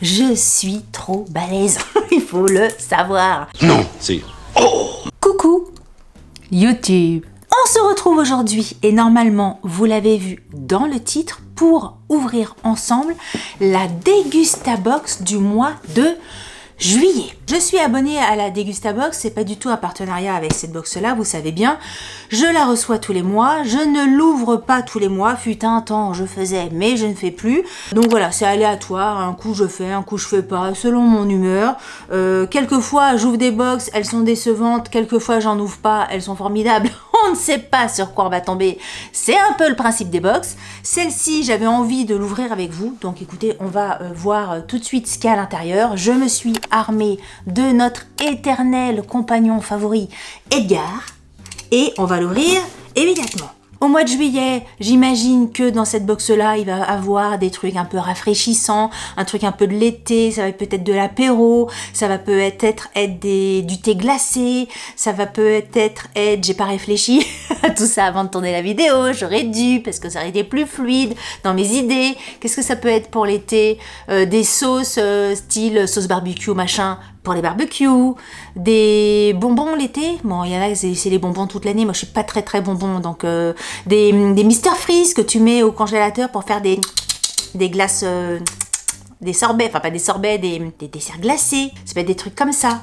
Je suis trop balèze, il faut le savoir. Non, c'est... Coucou YouTube. On se retrouve aujourd'hui et normalement, vous l'avez vu dans le titre, pour ouvrir ensemble la Dégustabox du mois de juillet. Je suis abonnée à la Dégustabox, c'est pas du tout un partenariat avec cette box-là, vous savez bien. Je la reçois tous les mois, je ne l'ouvre pas tous les mois, fut un temps je faisais, mais je ne fais plus. Donc voilà, c'est aléatoire, un coup je fais, un coup je fais pas, selon mon humeur. Quelquefois j'ouvre des box, elles sont décevantes, quelquefois j'en ouvre pas, elles sont formidables. On ne sait pas sur quoi on va tomber, c'est un peu le principe des box. Celle-ci, j'avais envie de l'ouvrir avec vous, donc écoutez, on va voir tout de suite ce qu'il y a à l'intérieur. Je me suis armée de notre éternel compagnon favori, Edgar, et on va l'ouvrir immédiatement. Au mois de juillet, j'imagine que dans cette box-là, il va avoir des trucs un peu rafraîchissants, un truc un peu de l'été, ça va peut-être de l'apéro, ça va peut-être être du thé glacé, ça va peut-être être, j'ai pas réfléchi à tout ça avant de tourner la vidéo, j'aurais dû, parce que ça aurait été plus fluide dans mes idées. Qu'est-ce que ça peut être pour l'été? Des sauces, style sauce barbecue, machin, pour les barbecues, des bonbons l'été. Bon, il y en a, c'est les bonbons toute l'année. Moi, je suis pas très bonbon, donc des Mr Freeze que tu mets au congélateur pour faire des glaces, des sorbets, enfin pas des sorbets, des desserts glacés. Ça peut être des trucs comme ça.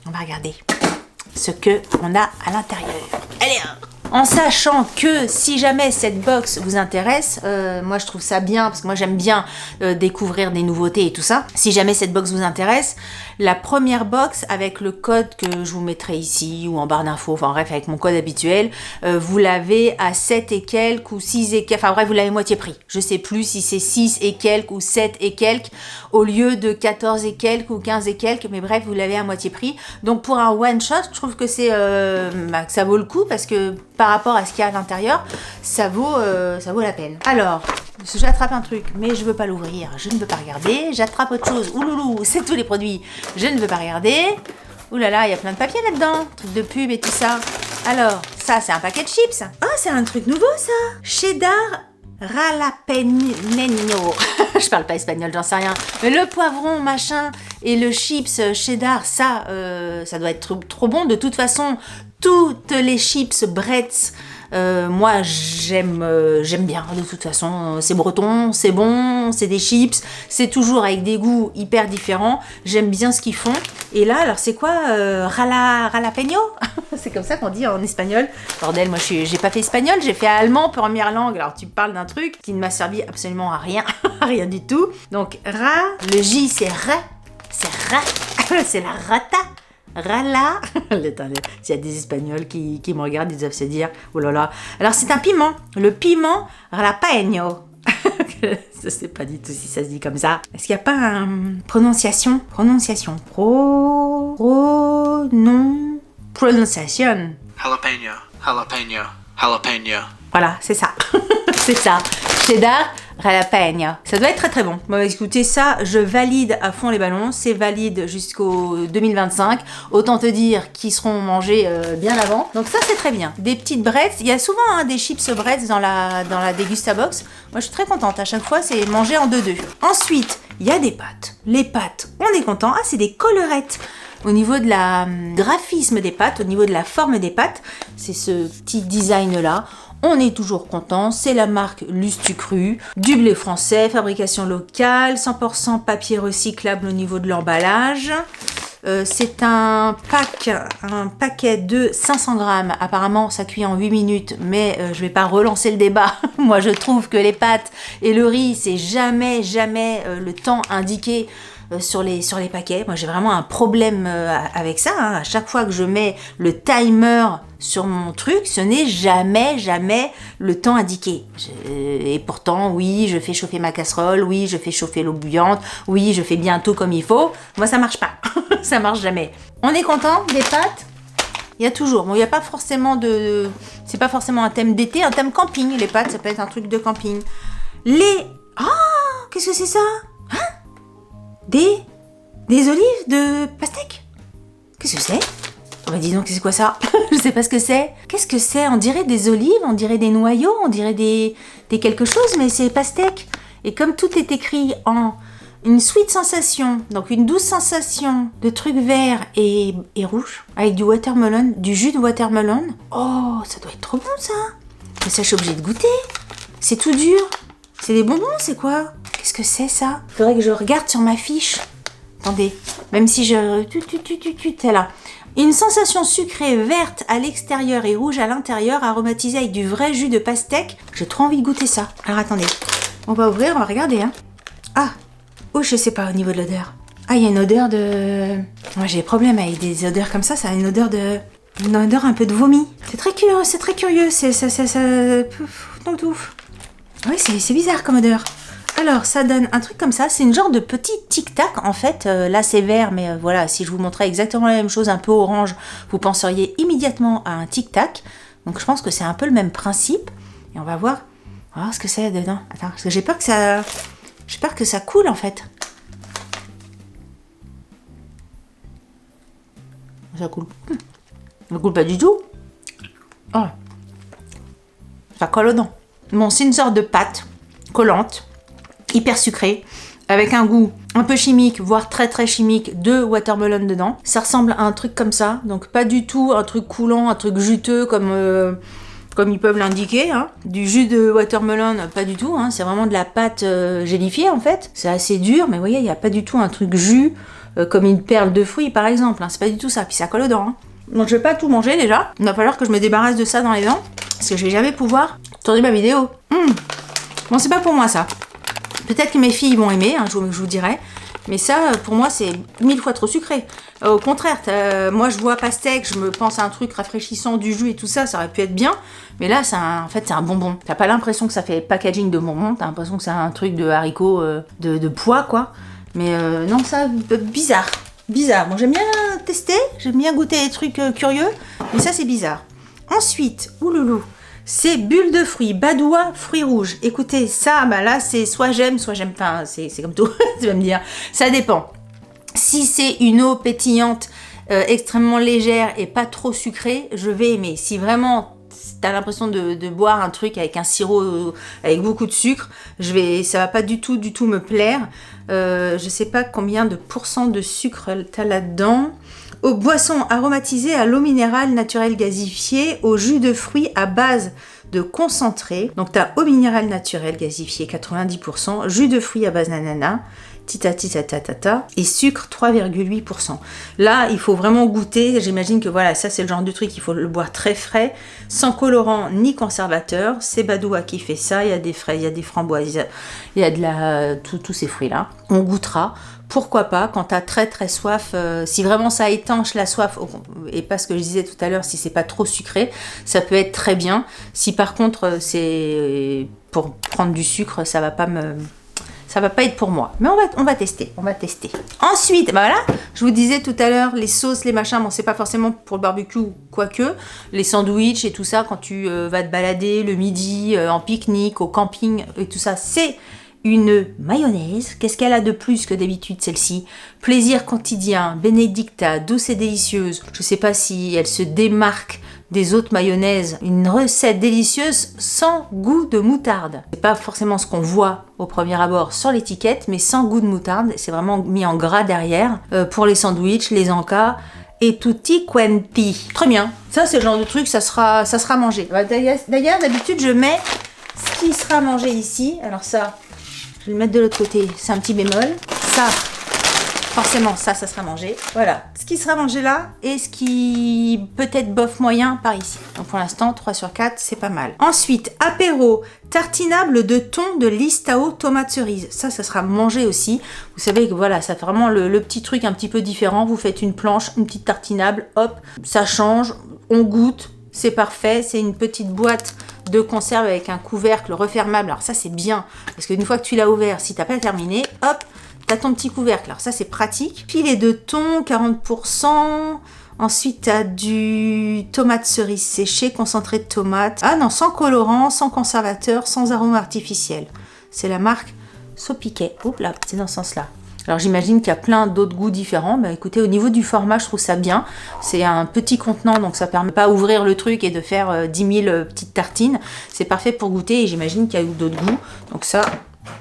On va regarder ce que on a à l'intérieur. Allez, en sachant que si jamais cette box vous intéresse, moi je trouve ça bien parce que moi j'aime bien découvrir des nouveautés et tout ça. Si jamais cette box vous intéresse, la première box avec le code que je vous mettrai ici ou en barre d'infos, enfin bref avec mon code habituel, vous l'avez à 7 et quelques ou 6 et quelques, enfin bref vous l'avez moitié prix. Je sais plus si c'est 6 et quelques ou 7 et quelques au lieu de 14 et quelques ou 15 et quelques, mais bref vous l'avez à moitié prix. Donc pour un one shot, je trouve que c'est que ça vaut le coup parce que par rapport à ce qu'il y a à l'intérieur, ça vaut la peine. Alors, j'attrape un truc, mais je veux pas l'ouvrir, je ne veux pas regarder. J'attrape autre chose, ouloulou, c'est tous les produits, je ne veux pas regarder. Ouh là là, il y a plein de papier là-dedans, trucs de pub et tout ça. Alors, ça c'est un paquet de chips. Ah, c'est un truc nouveau ça. Cheddar Ralapeño. Je parle pas espagnol, j'en sais rien. Mais le poivron, machin, et le chips cheddar, ça doit être trop bon. De toute façon, toutes les chips Bretz, moi j'aime bien. De toute façon, c'est breton, c'est bon, c'est des chips, c'est toujours avec des goûts hyper différents. J'aime bien ce qu'ils font. Et là, alors c'est quoi Ralapeño? C'est comme ça qu'on dit en espagnol. Bordel, moi j'ai pas fait espagnol, j'ai fait allemand première langue. Alors tu parles d'un truc qui ne m'a servi absolument à rien, rien du tout. Donc le J c'est ra, c'est la rata. Rala. Attendez, s'il y a des Espagnols qui me regardent, ils doivent se dire, oh là là. Alors c'est un piment, le piment Ralapeño. Je sais pas du tout si ça se dit comme ça. Est-ce qu'il n'y a pas un prononciation? Prononciation. Jalapeno. Voilà, c'est ça. C'est ça. Cheddar Ralapeño. Ça doit être très bon. Bon, écoutez, ça, je valide à fond les ballons. C'est valide jusqu'au 2025. Autant te dire qu'ils seront mangés bien avant. Donc ça, c'est très bien. Des petites Bretz. Il y a souvent des chips Bretz dans la Dégustabox. Moi, je suis très contente. À chaque fois, c'est mangé en 2-2. Ensuite, il y a des pâtes. Les pâtes, on est content. Ah, c'est des collerettes. Au niveau de la graphisme des pâtes, au niveau de la forme des pâtes, c'est ce petit design-là. On est toujours content, c'est la marque Lustucru, du blé français, fabrication locale, 100% papier recyclable au niveau de l'emballage. C'est un paquet de 500 grammes. Apparemment, ça cuit en 8 minutes, mais je vais pas relancer le débat. Moi, je trouve que les pâtes et le riz, c'est jamais le temps indiqué sur les paquets. Moi, j'ai vraiment un problème avec ça. Hein. À chaque fois que je mets le timer sur mon truc, ce n'est jamais le temps indiqué. Et pourtant, oui, je fais chauffer ma casserole, oui, je fais chauffer l'eau bouillante, oui, je fais bien tout comme il faut. Moi, ça marche pas. Ça marche jamais. On est content des pâtes. Il y a toujours. Bon, il n'y a pas forcément c'est pas forcément un thème d'été, un thème camping. Les pâtes, ça peut être un truc de camping. Qu'est-ce que c'est ça? Hein? Des olives de pastèque? Qu'est-ce que c'est? Oh bah dis donc, c'est quoi ça? Je sais pas ce que c'est. Qu'est-ce que c'est? On dirait des olives, on dirait des noyaux, on dirait des quelque chose, mais c'est pastèque. Et comme tout est écrit en une sweet sensation, donc une douce sensation de trucs verts et rouges, avec du watermelon, du jus de watermelon. Oh, ça doit être trop bon ça. Mais ça, je suis obligée de goûter. C'est tout dur. C'est des bonbons, c'est quoi? Qu'est-ce que c'est ça? Faudrait que je regarde sur ma fiche. Attendez, même si je... C'est là. Une sensation sucrée verte à l'extérieur et rouge à l'intérieur, aromatisée avec du vrai jus de pastèque. J'ai trop envie de goûter ça. Alors attendez, on va ouvrir, on va regarder. Hein. Ah, oh je sais pas au niveau de l'odeur. Ah, il y a une odeur de... Moi j'ai des problèmes avec des odeurs comme ça a une odeur de... Une odeur un peu de vomi. C'est très curieux, c'est très curieux. C'est ça... Donc ouf. Oui, c'est bizarre comme odeur. Alors, ça donne un truc comme ça, c'est une genre de petit tic-tac en fait, là c'est vert, mais voilà, si je vous montrais exactement la même chose, un peu orange, vous penseriez immédiatement à un tic-tac, donc je pense que c'est un peu le même principe, et on va voir ce que c'est dedans. Attends, parce que j'ai peur que ça coule en fait. Ça coule. Ça coule pas du tout. Oh. Ça colle aux dents. Bon, c'est une sorte de pâte collante, hyper sucré, avec un goût un peu chimique, voire très très chimique, de watermelon dedans. Ça ressemble à un truc comme ça, donc pas du tout un truc coulant, un truc juteux comme ils peuvent l'indiquer. Hein. Du jus de watermelon, pas du tout, hein. C'est vraiment de la pâte gélifiée en fait. C'est assez dur, mais vous voyez, il n'y a pas du tout un truc jus, comme une perle de fruits par exemple. Hein. C'est pas du tout ça, puis ça colle aux dents. Hein. Donc je vais pas tout manger déjà, il va falloir que je me débarrasse de ça dans les dents, parce que je vais jamais pouvoir tourner ma vidéo. Bon, c'est pas pour moi ça. Peut-être que mes filles vont aimer, hein, je vous dirai. Mais ça, pour moi, c'est 1000 fois trop sucré. Au contraire, moi, je vois pastèque, je me pense à un truc rafraîchissant, du jus et tout ça, ça aurait pu être bien. Mais là, en fait, c'est un bonbon. T'as pas l'impression que ça fait packaging de bonbons, t'as l'impression que c'est un truc de haricots de pois, quoi. Mais non, ça, bizarre. Bizarre. Bon, j'aime bien tester, j'aime bien goûter des trucs curieux, mais ça, c'est bizarre. Ensuite, ouloulou. C'est bulle de fruits, Badoua, fruits rouges. Écoutez, ça, bah là, c'est soit j'aime, enfin, c'est comme tout, tu vas me dire. Ça dépend. Si c'est une eau pétillante, extrêmement légère et pas trop sucrée, je vais aimer. Si vraiment t'as l'impression de boire un truc avec un sirop, avec beaucoup de sucre, ça va pas du tout me plaire. Je sais pas combien de pourcents de sucre t'as là-dedans. Aux boissons aromatisées à l'eau minérale naturelle gasifiée, au jus de fruits à base de concentré. Donc, tu as eau minérale naturelle gasifiée 90%, jus de fruits à base d'ananas, et sucre 3,8%. Là, il faut vraiment goûter. J'imagine que voilà, ça c'est le genre de truc, il faut le boire très frais, sans colorant ni conservateur. C'est Badoua qui fait ça. Il y a des fraises, il y a des framboises, il y a tous ces fruits-là. On goûtera. Pourquoi pas, quand tu as très très soif, si vraiment ça étanche la soif, et pas ce que je disais tout à l'heure, si c'est pas trop sucré, ça peut être très bien. Si par contre c'est pour prendre du sucre, ça va pas être pour moi. Mais on va tester. Ensuite, bah voilà, je vous disais tout à l'heure, les sauces, les machins, bon c'est pas forcément pour le barbecue, quoique, les sandwichs et tout ça, quand tu vas te balader le midi, en pique-nique, au camping et tout ça, c'est une mayonnaise. Qu'est-ce qu'elle a de plus que d'habitude celle-ci? Plaisir quotidien, Benedicta, douce et délicieuse. Je sais pas si elle se démarque des autres mayonnaises. Une recette délicieuse sans goût de moutarde. C'est pas forcément ce qu'on voit au premier abord sur l'étiquette, mais sans goût de moutarde. C'est vraiment mis en gras derrière pour les sandwichs, les encas et tutti quanti. Très bien. Ça, c'est le genre de truc, ça sera mangé. D'ailleurs, d'habitude, je mets ce qui sera mangé ici. Alors ça, je vais le mettre de l'autre côté, c'est un petit bémol. Ça, forcément, ça sera mangé. Voilà, ce qui sera mangé là et ce qui peut-être bof moyen par ici. Donc pour l'instant, 3 sur 4, c'est pas mal. Ensuite, apéro, tartinable de thon de Listao tomate cerise. Ça sera mangé aussi. Vous savez que voilà, ça fait vraiment le petit truc un petit peu différent. Vous faites une planche, une petite tartinable, hop, ça change, on goûte, c'est parfait. C'est une petite boîte de conserve avec un couvercle refermable. Alors ça, c'est bien, parce qu'une fois que tu l'as ouvert, si t'as pas terminé, hop, t'as ton petit couvercle. Alors ça, c'est pratique. Filet de thon, 40%. Ensuite, t'as du tomate cerise séchée, concentré de tomate. Ah non, sans colorant, sans conservateur, sans arôme artificiel. C'est la marque Sopiquet. Oh là, c'est dans ce sens-là. Alors j'imagine qu'il y a plein d'autres goûts différents. Bah écoutez, au niveau du format, je trouve ça bien. C'est un petit contenant, donc ça permet pas d'ouvrir le truc et de faire 10 000 petites tartines. C'est parfait pour goûter et j'imagine qu'il y a d'autres goûts. Donc ça,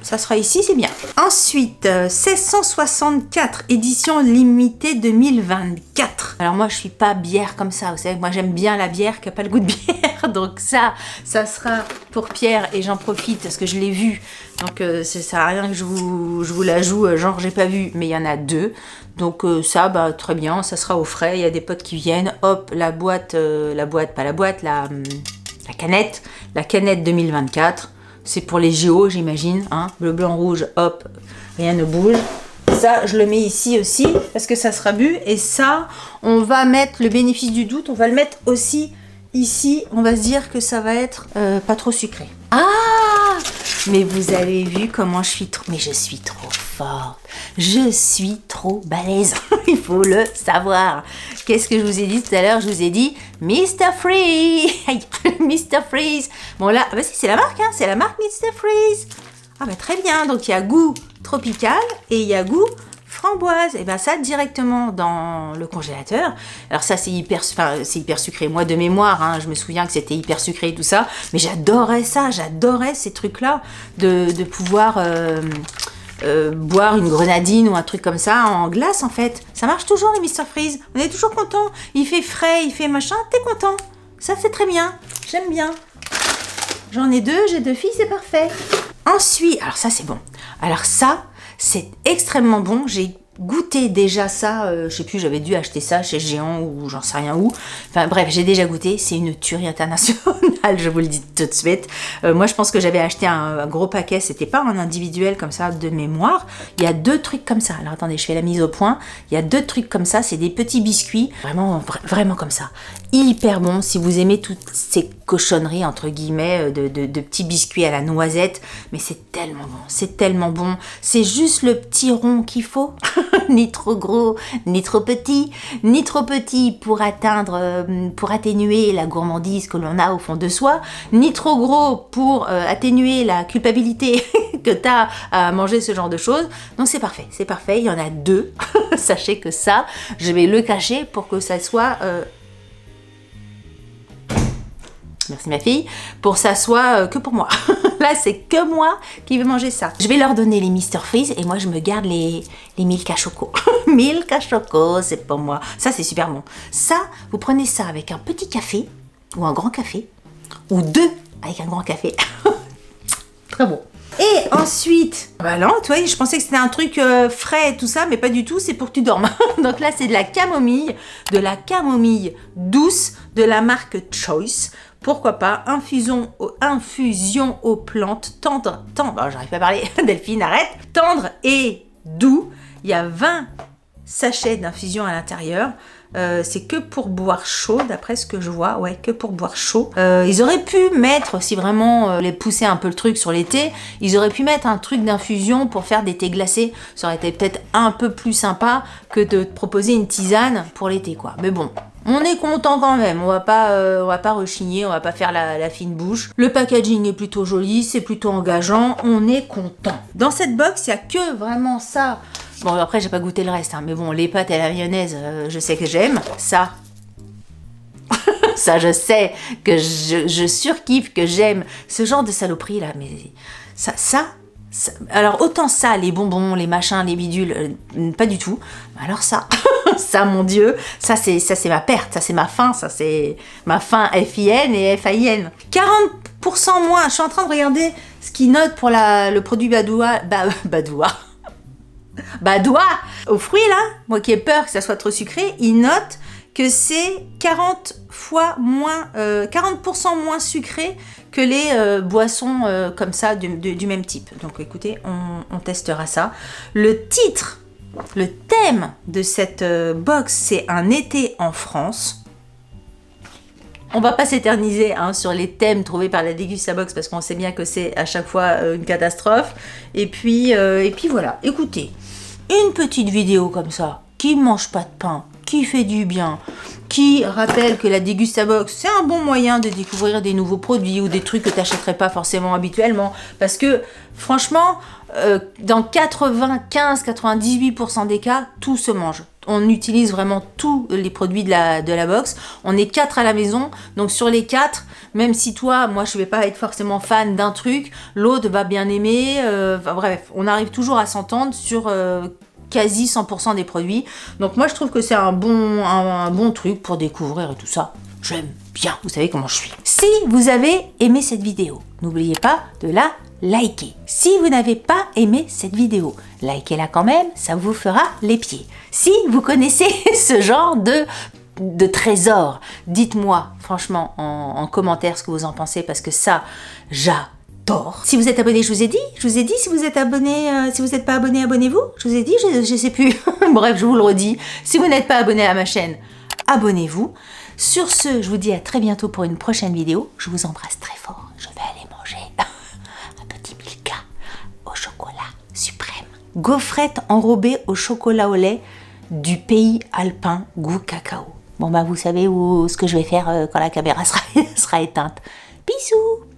ça sera ici, c'est bien. Ensuite, 1664, édition limitée 2024. Alors moi, je suis pas bière comme ça, vous savez, moi j'aime bien la bière qui a pas le goût de bière. Donc ça sera pour Pierre et j'en profite parce que je l'ai vu. Donc ça sert à rien que je vous la joue, genre j'ai pas vu, mais il y en a 2. Donc ça, bah très bien, ça sera au frais. Il y a des potes qui viennent, hop, la canette 2024. C'est pour les JO, j'imagine, hein, bleu, blanc, rouge, hop, rien ne bouge. Ça, je le mets ici aussi, parce que ça sera bu. Et ça, on va mettre le bénéfice du doute, on va le mettre aussi ici. On va se dire que ça va être pas trop sucré. Ah! Mais vous avez vu comment je suis trop... Mais je suis trop forte. Je suis trop balèze. Il faut le savoir. Qu'est-ce que je vous ai dit tout à l'heure? Je vous ai dit Mr. Freeze. Mr. Freeze. Bon là, bah si, c'est la marque, hein. C'est la marque Mr. Freeze. Ah bah très bien. Donc il y a goût tropical et il y a goût framboise. Et ben ça directement dans le congélateur. Alors ça c'est hyper sucré. Moi de mémoire, hein, je me souviens que c'était hyper sucré et tout ça. Mais j'adorais ça. J'adorais ces trucs-là de pouvoir... boire une grenadine ou un truc comme ça en glace en fait. Ça marche toujours les Mr. Freeze. On est toujours content. Il fait frais, il fait machin, t'es content. Ça c'est très bien. J'aime bien. J'en ai 2, j'ai 2 filles, c'est parfait. Ensuite, alors ça c'est bon. Alors ça, c'est extrêmement bon. J'ai goûté déjà ça, je sais plus, j'avais dû acheter ça chez Géant ou j'en sais rien où. Enfin bref, j'ai déjà goûté, c'est une tuerie internationale, je vous le dis tout de suite. Moi je pense que j'avais acheté un gros paquet, c'était pas un individuel comme ça de mémoire. Il y a 2 trucs comme ça, alors attendez, je fais la mise au point. Il y a 2 trucs comme ça, c'est des petits biscuits, vraiment comme ça. Hyper bon, si vous aimez toutes ces cochonneries entre guillemets de petits biscuits à la noisette, mais c'est tellement bon, c'est juste le petit rond qu'il faut. Ni trop gros, ni trop petit pour atténuer la gourmandise que l'on a au fond de soi, ni trop gros pour atténuer la culpabilité que tu as à manger ce genre de choses. Donc c'est parfait, il y en a 2. Sachez que ça, je vais le cacher pour que ça soit... Merci ma fille, pour ça soit que pour moi. Là, c'est que moi qui vais manger ça. Je vais leur donner les Mr. Freeze et moi, je me garde les Milka Choco. Milka Choco, c'est pour moi. Ça, c'est super bon. Ça, vous prenez ça avec un petit café ou un grand café ou 2 avec un grand café. Très bon. Et ensuite, bah non, tu vois, je pensais que c'était un truc frais et tout ça, mais pas du tout, c'est pour que tu dormes. Donc là, c'est de la camomille douce de la marque Choice. Pourquoi pas, infusion aux plantes, tendre, oh, j'arrive pas à parler, Delphine, arrête, tendre et doux. Il y a 20 sachets d'infusion à l'intérieur. C'est que pour boire chaud, d'après ce que je vois, ouais, que pour boire chaud. Ils auraient pu mettre, si vraiment les pousser un peu le truc sur l'été, ils auraient pu mettre un truc d'infusion pour faire des thés glacés. Ça aurait été peut-être un peu plus sympa que de te proposer une tisane pour l'été, quoi. Mais bon, on est content quand même, on va pas rechigner, on va pas faire la fine bouche. Le packaging est plutôt joli, c'est plutôt engageant, on est content. Dans cette box, il y a que vraiment ça. Bon, après, j'ai pas goûté le reste, hein, mais bon, les pâtes et la mayonnaise, je sais que j'aime. Ça, ça, je sais que je surkiffe, que j'aime ce genre de saloperie là, mais ça, alors autant ça, les bonbons, les machins, les bidules, pas du tout. Alors ça, ça, mon Dieu, ça c'est ma perte, ça c'est ma faim, ça c'est ma faim FIN et FAIN. 40% moins. Je suis en train de regarder ce qu'ils notent pour le produit Badois aux fruits là, moi qui ai peur que ça soit trop sucré, ils notent que c'est 40% moins sucré que les boissons comme ça du même type. Donc écoutez, on testera ça. Le thème de cette box, c'est un été en France. On va pas s'éterniser sur les thèmes trouvés par la Dégustabox parce qu'on sait bien que c'est à chaque fois une catastrophe. Et puis voilà, écoutez, une petite vidéo comme ça, qui mange pas de pain, qui fait du bien, qui rappelle que la Dégustabox, c'est un bon moyen de découvrir des nouveaux produits ou des trucs que tu n'achèterais pas forcément habituellement. Parce que, franchement, dans 95-98% des cas, tout se mange. On utilise vraiment tous les produits de la box. On est 4 à la maison, donc sur les 4, même si toi, moi je vais pas être forcément fan d'un truc, l'autre va bien aimer. Bref, on arrive toujours à s'entendre sur quasi 100% des produits. Donc moi je trouve que c'est un bon truc pour découvrir et tout ça. J'aime bien, vous savez comment je suis. Si vous avez aimé cette vidéo, n'oubliez pas de la liker. Si vous n'avez pas aimé cette vidéo, likez-la quand même, ça vous fera les pieds. Si vous connaissez ce genre de trésor, dites-moi franchement en commentaire ce que vous en pensez, parce que ça, j'adore. Si vous êtes abonné, je vous ai dit, si vous êtes abonné, si vous n'êtes pas abonné, abonnez-vous. Je vous ai dit, je sais plus. Bref, je vous le redis. Si vous n'êtes pas abonné à ma chaîne, abonnez-vous. Sur ce, je vous dis à très bientôt pour une prochaine vidéo. Je vous embrasse très fort. Je vais aller manger un petit Milka au chocolat suprême. Gaufrette enrobée au chocolat au lait du pays alpin goût cacao. Bon bah vous savez ce que je vais faire quand la caméra sera éteinte. Bisous!